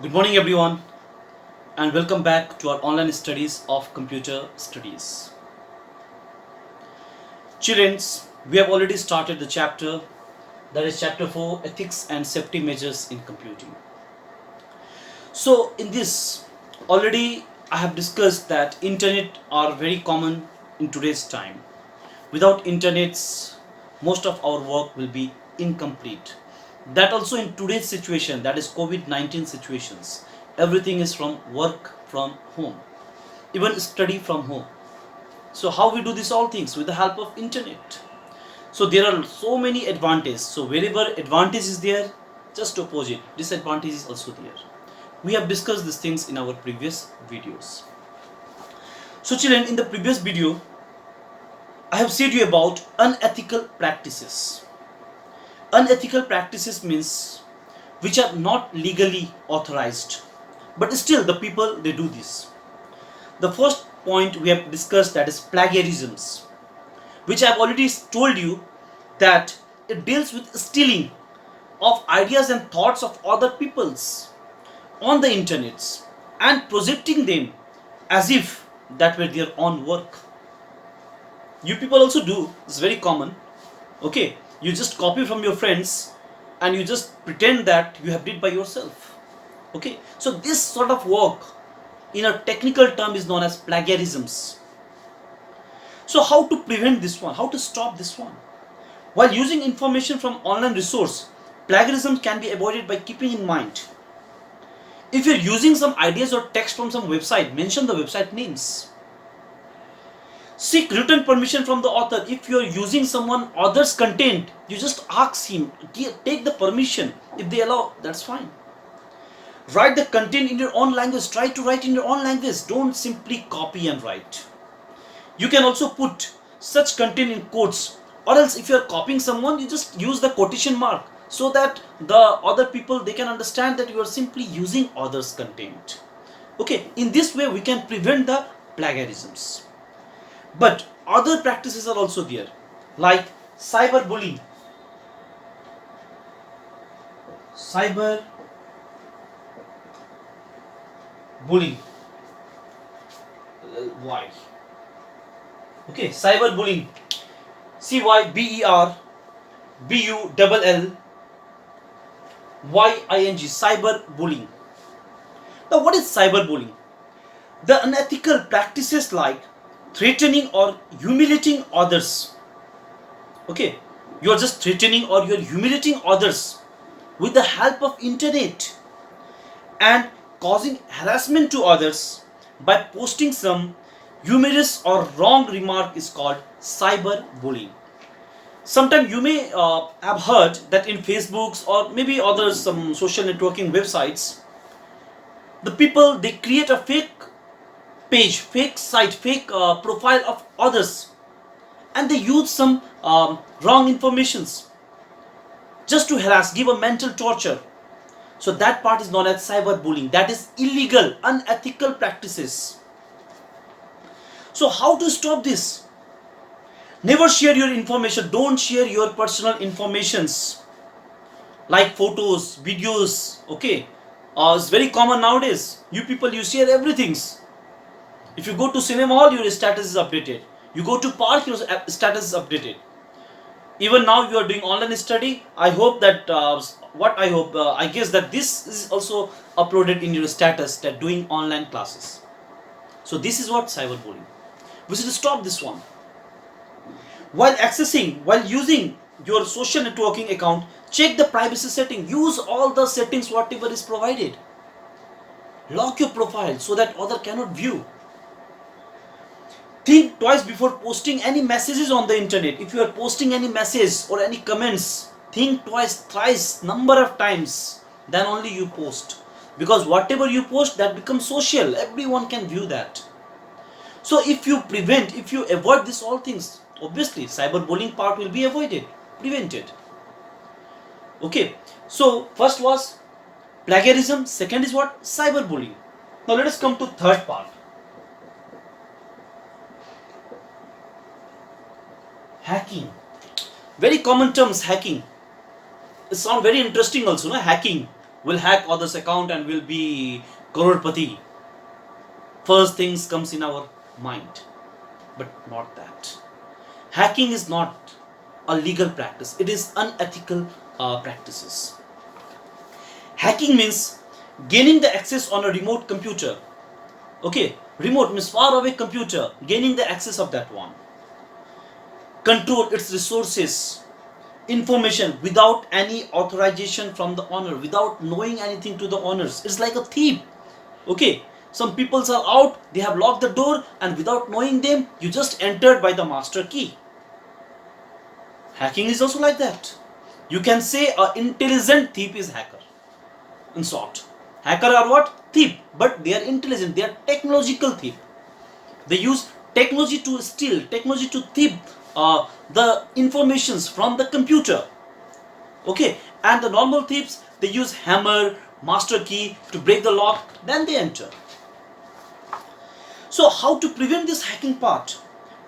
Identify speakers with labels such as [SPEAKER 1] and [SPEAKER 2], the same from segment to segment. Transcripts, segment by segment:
[SPEAKER 1] Good morning, everyone, and welcome back to our online studies of computer studies. Children, we have already started the chapter that is chapter 4, ethics and safety measures in computing. So in this already I have discussed that internet are very common in today's time. Without internets, most of our work will be incomplete. That also in today's situation, that is COVID-19 situations, everything is from work from home, even study from home. So how we do this all things? With the help of internet. So there are so many advantages. So wherever advantage is there, just opposite, disadvantage is also there. We have discussed these things in our previous videos. So children, in the previous video I have said you about unethical practices. Unethical practices means which are not legally authorized, but still the people they do this. The first point we have discussed, that is plagiarisms, which I have already told you that it deals with stealing of ideas and thoughts of other people's on the internets and projecting them as if that were their own work. You people also do, it's very common. Okay, you just copy from your friends and you just pretend that you have did by yourself. Okay, so this sort of work in a technical term is known as plagiarisms. So how to prevent this one, how to stop this one? While using information from online resource, plagiarism can be avoided by keeping in mind, if you're using some ideas or text from some website, mention the website names. Seek written permission from the author. If you are using someone other's content, you just ask him, take the permission. If they allow, that's fine. Write the content in your own language. Try to write in your own language. Don't simply copy and write. You can also put such content in quotes, or else if you are copying someone, you just use the quotation mark so that the other people, they can understand that you are simply using others' content. Okay, in this way we can prevent the plagiarisms. But other practices are also there, like cyberbullying. Cyberbullying. Why? Okay, cyberbullying. CYBERBULLYING. Cyberbullying. Now, what is cyberbullying? The unethical practices like threatening or humiliating others. Okay, you are just threatening or you are humiliating others with the help of internet and causing harassment to others by posting some humorous or wrong remark is called cyberbullying. Sometimes you may have heard that in Facebooks or maybe other some social networking websites, the people they create a fake page, fake site, fake profile of others, and they use some wrong informations just to harass, give a mental torture. So that part is known as cyberbullying. That is illegal, unethical practices. So how to stop this? Never share your information. Don't share your personal informations like photos, videos. Okay, it's very common nowadays. You people, you share everything. If you go to cinema hall, your status is updated. You go to park, your status is updated. Even now you are doing online study. I hope that I guess that this is also uploaded in your status that doing online classes. So this is what cyberbullying. We should stop this one. While using your social networking account, check the privacy setting. Use all the settings whatever is provided. Lock your profile so that other cannot view. Think twice before posting any messages on the internet. If you are posting any message or any comments, think twice, thrice, number of times, then only you post. Because whatever you post, that becomes social. Everyone can view that. So if you avoid this all things, obviously cyberbullying part will be prevented. Okay, so first was plagiarism, second is what? Cyberbullying. Now let us come to third part. Hacking. Very common terms, hacking. It sounds very interesting also, no? Hacking. will hack others account and will be crorepati. First things comes in our mind, but not that. Hacking is not a legal practice, it is unethical practices. Hacking means gaining the access on a remote computer. Okay, remote means far away computer, gaining the access of that one. Control its resources, information without any authorization from the owner, without knowing anything to the owners. It's like a thief. Okay, some peoples are out, they have locked the door, and without knowing them, you just entered by the master key. Hacking is also like that. You can say an intelligent thief is hacker. In short, hacker are what? Thief, but they are intelligent, they are technological thief. They use technology to steal, technology to thief the informations from the computer. Okay, and the normal thieves, they use hammer, master key to break the lock, then they enter. So how to prevent this hacking part?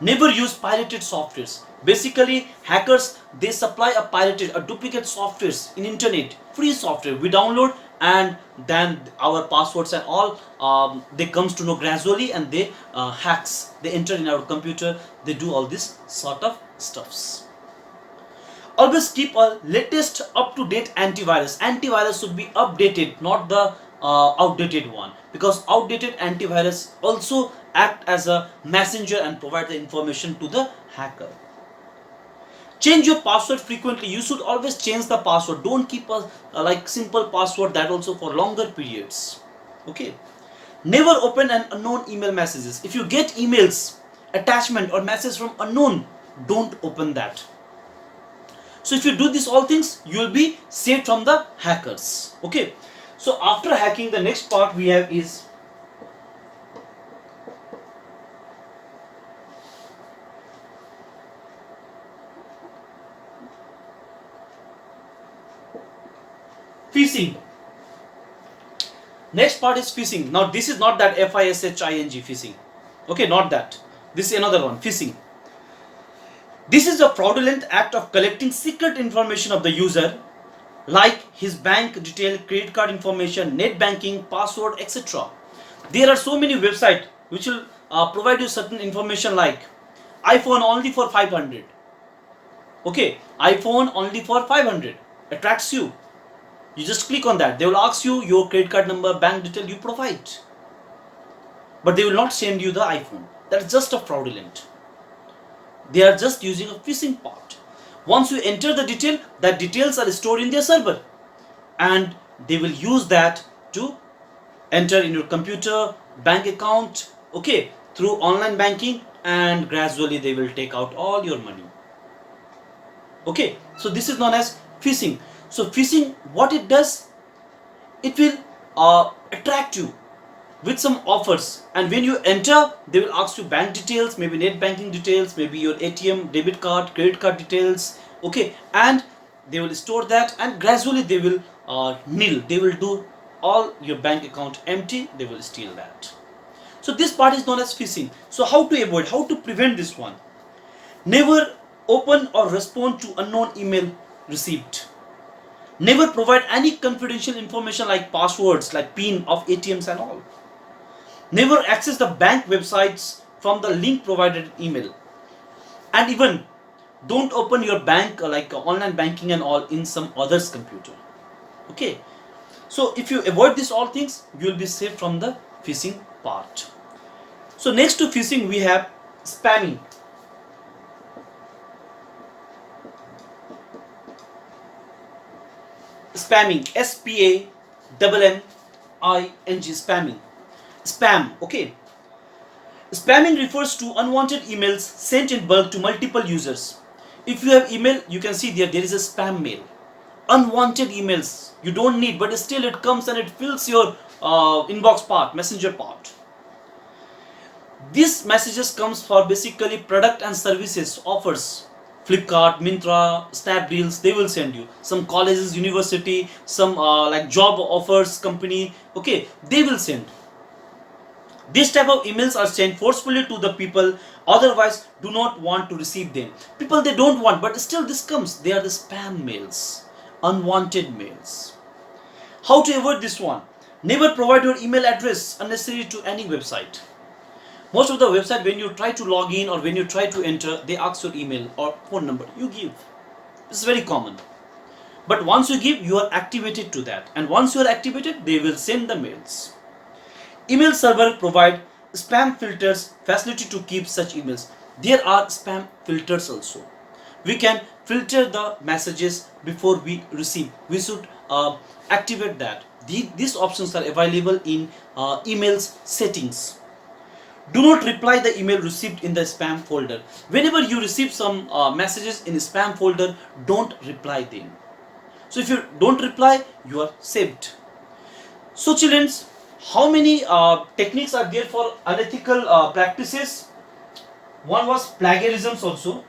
[SPEAKER 1] Never use pirated softwares. Basically, hackers, they supply a pirated, a duplicate softwares in internet, free software we download, and then our passwords and all they comes to know gradually, and they hacks, they enter in our computer, they do all this sort of stuffs. Always keep a latest up-to-date antivirus. Antivirus should be updated, not the outdated one, because outdated antivirus also act as a messenger and provide the information to the hacker. Change your password frequently. You should always change the password. Don't keep a like simple password, that also for longer periods. Okay. Never open an unknown email messages. If you get emails, attachment or message from unknown, don't open that. So if you do these all things, you will be saved from the hackers. Okay. So after hacking, the next part we have is phishing. Next part is phishing. Now this is not that FISHING phishing. Okay, not that. This is another one, phishing. This is a fraudulent act of collecting secret information of the user, like his bank detail, credit card information, net banking, password, etc. There are so many websites which will provide you certain information like iPhone only for 500. Okay, iPhone only for 500 attracts you. You just click on that. They will ask you your credit card number, bank detail, you provide. But they will not send you the iPhone. That's just a fraudulent. They are just using a phishing part. Once you enter the detail, that details are stored in their server, and they will use that to enter in your computer, bank account, okay, through online banking, and gradually they will take out all your money. Okay, so this is known as phishing. So phishing, what it does, it will attract you with some offers, and when you enter, they will ask you bank details, maybe net banking details, maybe your ATM, debit card, credit card details, okay, and they will store that, and gradually they will nil, they will do all your bank account empty, they will steal that. So this part is known as phishing. So how to avoid, how to prevent this one? Never open or respond to unknown email received. Never provide any confidential information like passwords, like PIN of ATMs and all. Never access the bank websites from the link provided email. And even don't open your bank like online banking and all in some other's computer. Okay. So if you avoid these all things, you will be safe from the phishing part. So next to phishing we have spamming. Spamming, SPAMMING, spamming. Spam, okay. Spamming refers to unwanted emails sent in bulk to multiple users. If you have email, you can see there is a spam mail. Unwanted emails you don't need, but still it comes and it fills your inbox part, messenger part. These messages comes for basically product and services offers. Flipkart, Myntra, Snapdeals, they will send you. Some colleges, university, some like job offers company, okay, they will send. This type of emails are sent forcefully to the people, otherwise do not want to receive them. People they don't want, but still this comes. They are the spam mails, unwanted mails. How to avoid this one? Never provide your email address unnecessary to any website. Most of the website, when you try to log in or when you try to enter, they ask your email or phone number. You give. This is very common. But once you give, you are activated to that. And once you are activated, they will send the mails. Email server provide spam filters facility to keep such emails. There are spam filters also. We can filter the messages before we receive. We should activate that. These options are available in emails settings. Do not reply the email received in the spam folder. Whenever you receive some messages in the spam folder, don't reply them. So if you don't reply, you are saved. So children, how many techniques are there for unethical practices? One was plagiarisms also.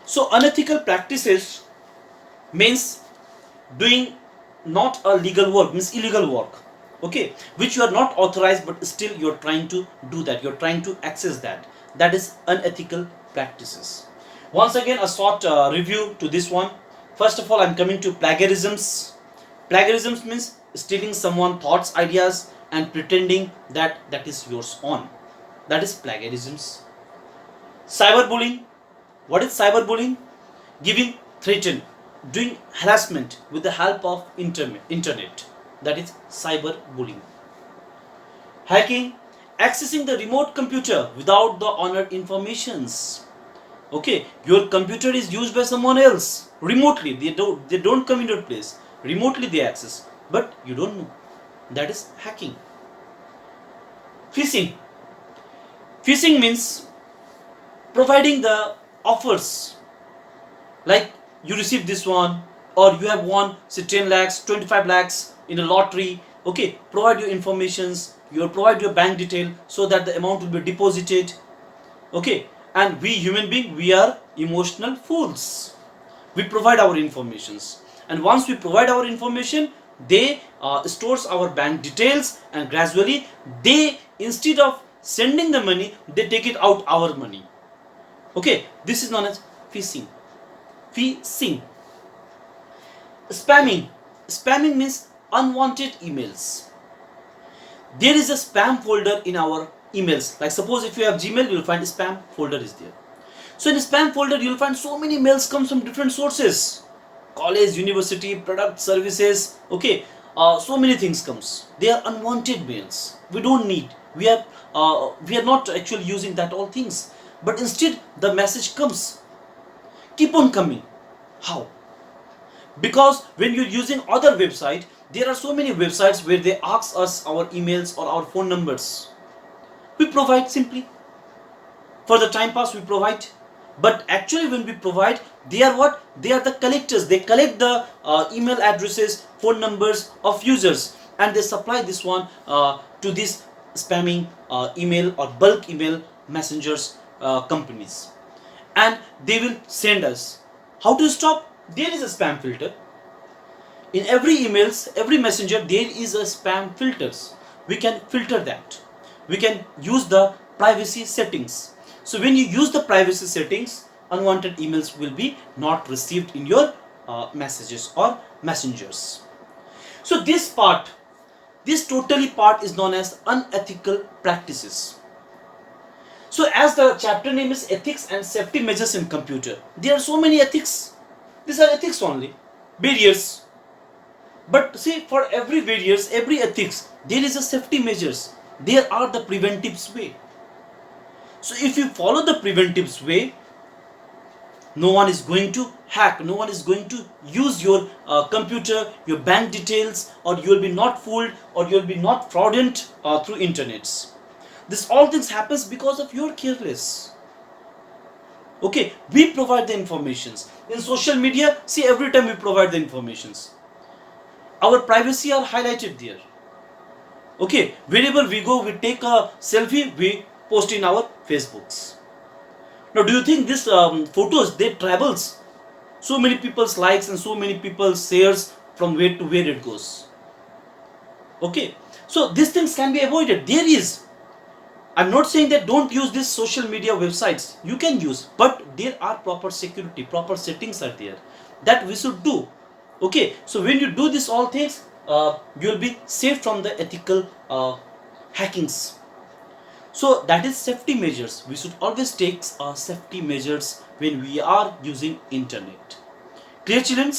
[SPEAKER 1] So unethical practices means doing not a legal work, means illegal work, okay, which you are not authorized, but still you are trying to do that, you are trying to access that. That is unethical practices. Once again, a short review to this one. First of all, I am coming to plagiarisms. Plagiarisms means stealing someone's thoughts, ideas, and pretending that that is yours own. That is plagiarisms. Cyberbullying. What is cyberbullying? Giving threaten, doing harassment with the help of internet. That is cyberbullying. Hacking. Accessing the remote computer without the honored informations. Okay, your computer is used by someone else remotely. They don't come in your place. Remotely they access, but you don't know. That is hacking. Phishing. Phishing means providing the offers, like you receive this one, or you have won say 10 lakhs, 25 lakhs in a lottery. Okay, provide your informations, you provide your bank detail so that the amount will be deposited. Okay, and we human being, we are emotional fools. We provide our informations, and once we provide our information, they stores our bank details, and gradually they, instead of sending the money, they take it out our money. Okay, this is known as phishing. Phishing. Spamming. Spamming means unwanted emails. There is a spam folder in our emails. Like suppose if you have Gmail, you will find a spam folder is there. So in a spam folder, you will find so many mails comes from different sources. College, university, product, services. Okay, so many things comes. They are unwanted mails. We don't need. We are not actually using that all things. But instead, the message comes. Keep on coming. How? Because when you're using other website, there are so many websites where they ask us our emails or our phone numbers. We provide simply. For the time pass we provide. But actually when we provide, they are what? They are the collectors. They collect the email addresses, phone numbers of users, and they supply this one to this spamming email or bulk email messengers companies. And they will send us. How to stop? There is a spam filter. In every emails, every messenger, there is a spam filters. We can filter that. We can use the privacy settings. So when you use the privacy settings, unwanted emails will be not received in your messages or messengers. So this totally part is known as unethical practices. So as the chapter name is ethics and safety measures in computer, there are so many ethics. These are ethics only, barriers. But see, for every barriers, every ethics, there is a safety measures. There are the preventives way. So if you follow the preventives way, no one is going to hack, no one is going to use your computer, your bank details, or you will be not fooled, or you will be not fraudulent through internets. This all things happens because of your careless. Okay, we provide the informations. In social media, see, every time we provide the informations. Our privacy are highlighted there. Okay, wherever we go, we take a selfie, we post in our Facebooks. Now, do you think these photos, they travels? So many people's likes and so many people's shares from where to where it goes. Okay, so these things can be avoided. There is. I'm not saying that don't use these social media websites. You can use, but there are proper security, proper settings are there that we should do. Okay, so when you do this all things, you will be safe from the ethical hackings. So that is safety measures. We should always take safety measures when we are using internet. Clear, children?